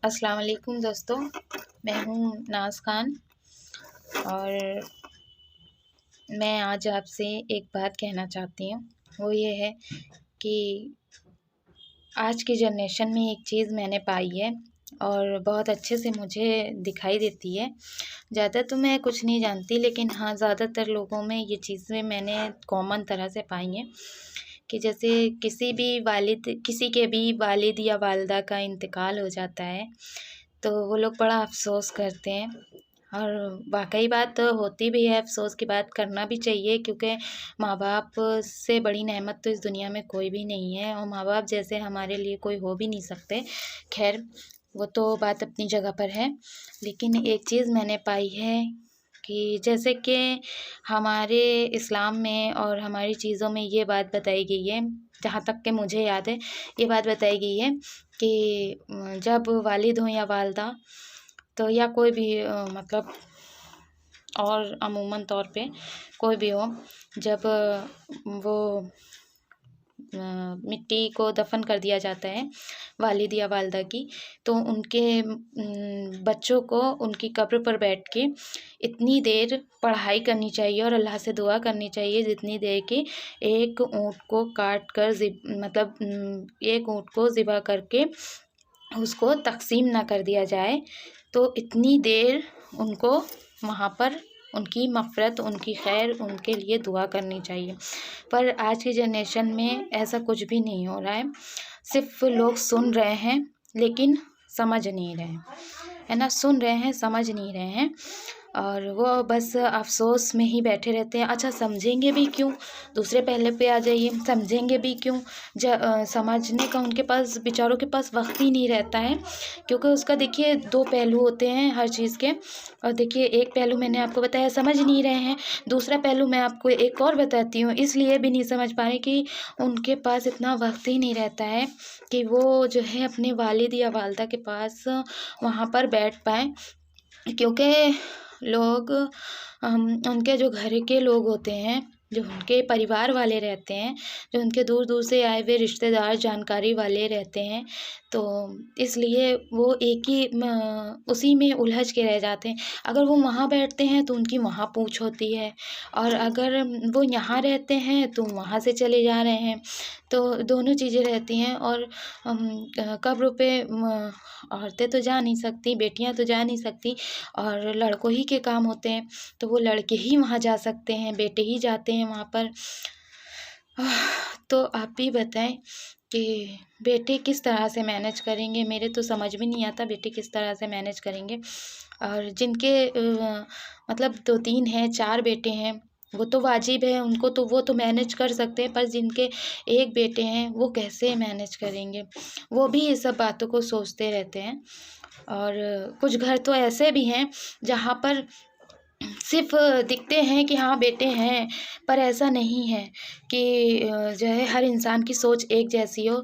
السلام علیکم دوستوں، میں ہوں ناز خان اور میں آج آپ سے ایک بات کہنا چاہتی ہوں۔ وہ یہ ہے کہ آج کی جنریشن میں ایک چیز میں نے پائی ہے اور بہت اچھے سے مجھے دکھائی دیتی ہے۔ زیادہ تو میں کچھ نہیں جانتی، لیکن ہاں زیادہ تر لوگوں میں یہ چیزیں میں نے کامن طرح سے پائی ہیں کہ جیسے کسی کے بھی والد یا والدہ کا انتقال ہو جاتا ہے تو وہ لوگ بڑا افسوس کرتے ہیں، اور واقعی بات ہوتی بھی ہے، افسوس کی بات کرنا بھی چاہیے، کیونکہ ماں باپ سے بڑی نعمت تو اس دنیا میں کوئی بھی نہیں ہے، اور ماں باپ جیسے ہمارے لیے کوئی ہو بھی نہیں سکتے۔ خیر وہ تو بات اپنی جگہ پر ہے، لیکن ایک چیز میں نے پائی ہے کہ جیسے کہ ہمارے اسلام میں اور ہماری چیزوں میں یہ بات بتائی گئی ہے، جہاں تک کہ مجھے یاد ہے یہ بات بتائی گئی ہے کہ جب والد ہوں یا والدہ تو یا کوئی بھی مطلب اور عموماً طور پہ کوئی بھی ہو، جب وہ مٹی کو دفن کر دیا جاتا ہے والد یا والدہ کی، تو ان کے بچوں کو ان کی قبر پر بیٹھ کے اتنی دیر پڑھائی کرنی چاہیے اور اللہ سے دعا کرنی چاہیے جتنی دیر کہ ایک اونٹ کو کاٹ کر مطلب ایک اونٹ کو ذبح کر کے اس کو تقسیم نہ کر دیا جائے، تو اتنی دیر ان کو وہاں پر ان کی مغفرت، ان کی خیر، ان کے لیے دعا کرنی چاہیے۔ پر آج کی جنریشن میں ایسا کچھ بھی نہیں ہو رہا ہے، صرف لوگ سن رہے ہیں لیکن سمجھ نہیں رہے ہے نا، سن رہے ہیں سمجھ نہیں رہے ہیں، اور وہ بس افسوس میں ہی بیٹھے رہتے ہیں۔ اچھا سمجھیں گے بھی کیوں؟ دوسرے پہلے پہ آ جائیے، سمجھیں گے بھی کیوں؟ سمجھنے کا ان کے پاس، بیچاروں کے پاس وقت ہی نہیں رہتا ہے، کیونکہ اس کا دیکھیے دو پہلو ہوتے ہیں ہر چیز کے، اور دیکھیے ایک پہلو میں نے آپ کو بتایا سمجھ نہیں رہے ہیں، دوسرا پہلو میں آپ کو ایک اور بتاتی ہوں، اس لیے بھی نہیں سمجھ پا رہے کہ ان کے پاس اتنا وقت ہی نہیں رہتا ہے کہ وہ جو ہے اپنے والد یا والدہ کے پاس وہاں پر بیٹھ پائیں، کیونکہ لوگ ان کے جو گھر کے لوگ ہوتے ہیں، جو ان کے پریوار والے رہتے ہیں، جو ان کے دور دور سے آئے ہوئے رشتہ دار جانکاری والے رہتے ہیں، تو اس لیے وہ ایک ہی اسی میں الجھ کے رہ جاتے ہیں۔ اگر وہ وہاں بیٹھتے ہیں تو ان کی وہاں پوچھ ہوتی ہے، اور اگر وہ یہاں رہتے ہیں تو وہاں سے چلے جا رہے ہیں، تو دونوں چیزیں رہتی ہیں۔ اور قبر پہ عورتیں تو جا نہیں سکتی، بیٹیاں تو جا نہیں سکتی، اور لڑکوں ہی کے کام ہوتے ہیں، تو وہ لڑکے ہی وہاں جا سکتے ہیں، بیٹے ہی جاتے ہیں وہاں پر۔ تو آپ بھی بتائیں کہ بیٹے کس طرح سے مینیج کریں گے؟ میرے تو سمجھ بھی نہیں آتا بیٹے کس طرح سے مینیج کریں گے، اور جن کے مطلب 2-3 ہیں، 4 بیٹے ہیں، وہ تو واجب ہے ان کو، تو وہ تو مینیج کر سکتے ہیں، پر جن کے ایک بیٹے ہیں وہ کیسے مینیج کریں گے؟ وہ بھی یہ سب باتوں کو سوچتے رہتے ہیں۔ اور کچھ گھر تو ایسے بھی ہیں جہاں پر صرف دکھتے ہیں کہ ہاں بیٹے ہیں، پر ایسا نہیں ہے کہ جو ہے ہر انسان کی سوچ ایک جیسی ہو،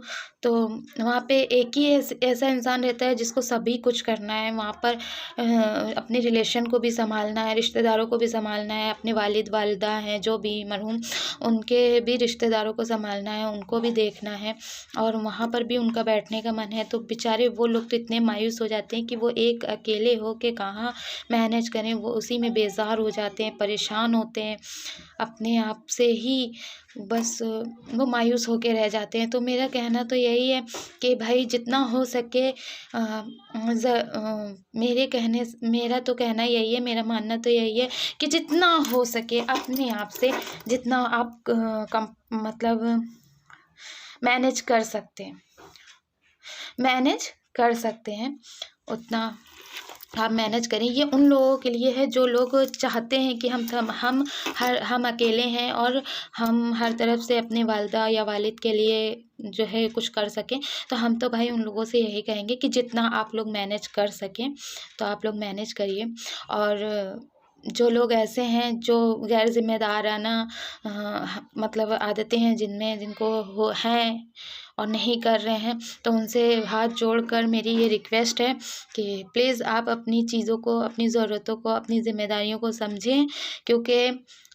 تو وہاں پہ ایک ہی ایسا انسان رہتا ہے جس کو سبھی کچھ کرنا ہے، وہاں پر اپنے ریلیشن کو بھی سنبھالنا ہے، رشتہ داروں کو بھی سنبھالنا ہے، اپنے والد والدہ ہیں جو بھی مرحوم، ان کے بھی رشتہ داروں کو سنبھالنا ہے، ان کو بھی دیکھنا ہے، اور وہاں پر بھی ان کا بیٹھنے کا من ہے، تو بیچارے وہ لوگ تو اتنے مایوس ہو جاتے ہیں کہ وہ ایک اکیلے ہو کے کہاں مینیج کریں، وہ اسی میں بیزار ہو جاتے ہیں، پریشان ہوتے ہیں اپنے آپ سے ہی، بس وہ مایوس ہو کے رہ جاتے ہیں۔ تو میرا کہنا تو یہی ہے کہ بھائی جتنا ہو سکے، میرا تو کہنا یہی ہے، میرا ماننا تو یہی ہے کہ جتنا ہو سکے اپنے آپ سے، جتنا آپ مطلب مینیج کر سکتے ہیں اتنا آپ مینیج کریں۔ یہ ان لوگوں کے لیے ہے جو لوگ چاہتے ہیں کہ ہم اکیلے ہیں اور ہم ہر طرف سے اپنے والدہ یا والد کے لیے جو ہے کچھ کر سکیں، تو ہم تو بھائی ان لوگوں سے یہی کہیں گے کہ جتنا آپ لوگ مینیج کر سکیں تو آپ لوگ مینیج کریے۔ اور جو لوگ ایسے ہیں جو غیر ذمہ دارانہ مطلب عادتیں ہیں جن کو ہیں اور نہیں کر رہے ہیں، تو ان سے ہاتھ جوڑ کر میری یہ ریکویسٹ ہے کہ پلیز آپ اپنی چیزوں کو، اپنی ضرورتوں کو، اپنی ذمہ داریوں کو سمجھیں، کیونکہ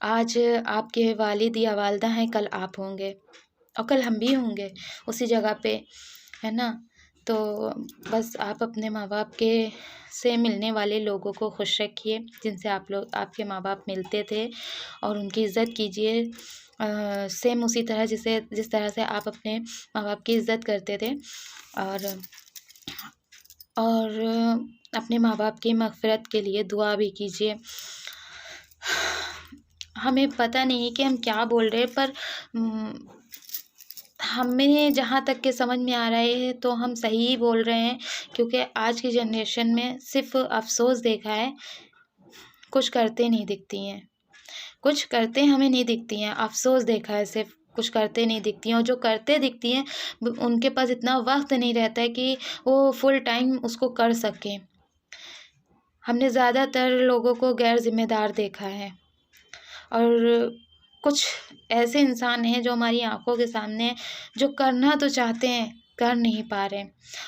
آج آپ کے والد یا والدہ ہیں، کل آپ ہوں گے، اور کل ہم بھی ہوں گے اسی جگہ پہ، ہے نا۔ تو بس آپ اپنے ماں باپ کے سے ملنے والے لوگوں کو خوش رکھیے، جن سے آپ کے ماں باپ ملتے تھے، اور ان کی عزت کیجیے، سیم اسی طرح جس طرح سے آپ اپنے ماں باپ کی عزت کرتے تھے، اور اپنے ماں باپ کی مغفرت کے لیے دعا بھی کیجیے۔ ہمیں پتہ نہیں کہ ہم کیا بول رہے ہیں، پر ہمیں جہاں تک کہ سمجھ میں آ رہا ہے تو ہم صحیح ہی بول رہے ہیں، کیونکہ آج کی جنریشن میں صرف افسوس دیکھا ہے، کچھ کرتے نہیں دکھتی ہیں، کچھ کرتے ہمیں نہیں دکھتی ہیں، افسوس دیکھا ہے صرف، کچھ کرتے نہیں دکھتی ہیں، اور جو کرتے دکھتی ہیں ان کے پاس اتنا وقت نہیں رہتا ہے کہ وہ فل ٹائم اس کو کر سکیں۔ ہم نے زیادہ تر لوگوں کو غیر ذمہ دار دیکھا ہے، اور کچھ ایسے انسان ہیں جو ہماری آنکھوں کے سامنے جو کرنا تو چاہتے ہیں، کر نہیں پا رہے،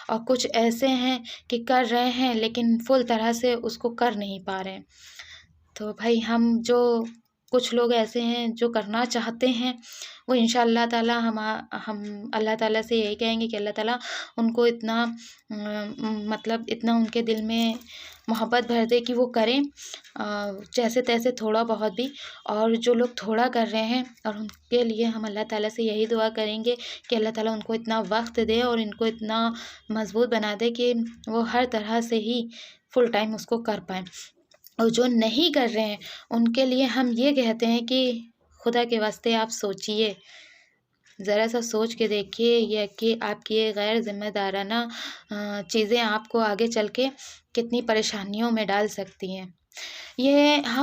اور کچھ ایسے ہیں کہ کر رہے ہیں لیکن فل طرح سے اس کو کر نہیں پا رہے۔ تو بھائی کچھ لوگ ایسے ہیں جو کرنا چاہتے ہیں، وہ انشاءاللہ تعالی ہم اللہ تعالیٰ سے یہی کہیں گے کہ اللہ تعالیٰ ان کو اتنا اتنا ان کے دل میں محبت بھر دے کہ وہ کریں، جیسے تیسے تھوڑا بہت بھی، اور جو لوگ تھوڑا کر رہے ہیں، اور ان کے لیے ہم اللہ تعالیٰ سے یہی دعا کریں گے کہ اللہ تعالیٰ ان کو اتنا وقت دے اور ان کو اتنا مضبوط بنا دے کہ وہ ہر طرح سے ہی فل ٹائم اس کو کر پائیں۔ اور جو نہیں کر رہے ہیں ان کے لیے ہم یہ کہتے ہیں کہ خدا کے واسطے آپ سوچیے، ذرا سا سوچ کے دیکھیے، یہ کہ آپ کی یہ غیر ذمہ دارانہ چیزیں آپ کو آگے چل کے کتنی پریشانیوں میں ڈال سکتی ہیں۔ یہ